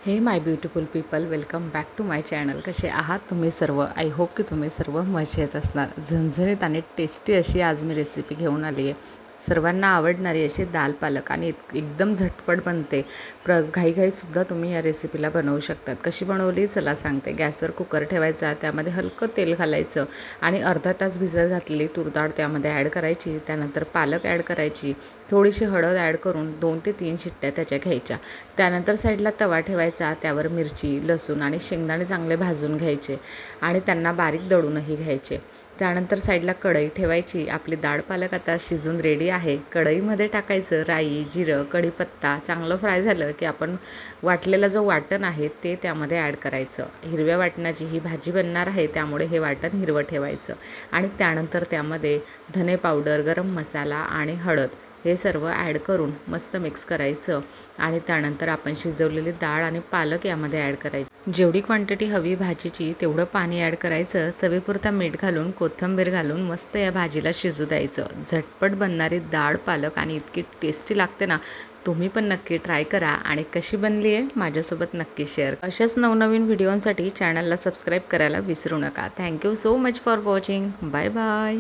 हे my beautiful people, welcome back to my channel. कसे आहात तुम्ही सर्व? आय होप की तुम्ही सर्व मजेत असणार. झणझणीत आणि टेस्टी अशी आज मी रेसिपी घेऊन आली आहे. सर्वांना आवडणारी अशी दाल पालक आणि एकदम झटपट बनते. घाईघाईसुद्धा तुम्ही या रेसिपीला बनवू शकतात. कशी बनवली चला सांगते. गॅसवर कुकर ठेवायचा, त्यामध्ये हलकं तेल घालायचं आणि अर्धा तास भिजत घातलेली तूर डाळ त्यामध्ये ॲड करायची. त्यानंतर पालक ॲड करायची, थोडीशी हळद ॲड करून 2 ते 3 शिट्ट्या त्याच्या घ्यायच्या. त्यानंतर साईडला तवा ठेवायचा, त्यावर मिरची, लसूण आणि शेंगदाणे चांगले भाजून घ्यायचे आणि त्यांना बारीक दळूनही घ्यायचे. त्यानंतर साईडला कढई ठेवायची. आपली डाळ पालक आता शिजून रेडी आहे. कढईमध्ये टाकायचं राई, जिरं, कढीपत्ता. चांगलं फ्राय झालं की आपण वाटलेलं जो वाटण आहे ते त्यामध्ये ॲड करायचं. हिरव्या वाटणाची ही भाजी बनणार आहे, त्यामुळे हे वाटण हिरवं ठेवायचं आणि त्यानंतर त्यामध्ये धने पावडर, गरम मसाला आणि हळद हे सर्व ॲड करून मस्त मिक्स करायचं आणि त्यानंतर आपण शिजवलेली डाळ आणि पालक यामध्ये ॲड करायची. जेवढी क्वांटिटी हवी भाजीची तेवढं पाणी ॲड करायचं. चवीपुरता मीठ घालून, कोथिंबीर घालून मस्त या भाजीला शिजू द्यायचं. झटपट बनणारी डाळ पालक आणि इतकी टेस्टी लागते ना, तुम्ही पण नक्की ट्राय करा आणि कशी बनली आहे माझ्यासोबत नक्की शेअर. अशाच नवनवीन व्हिडिओंसाठी चॅनलला सबस्क्राईब करायला विसरू नका. Thank you so much for watching. Bye bye.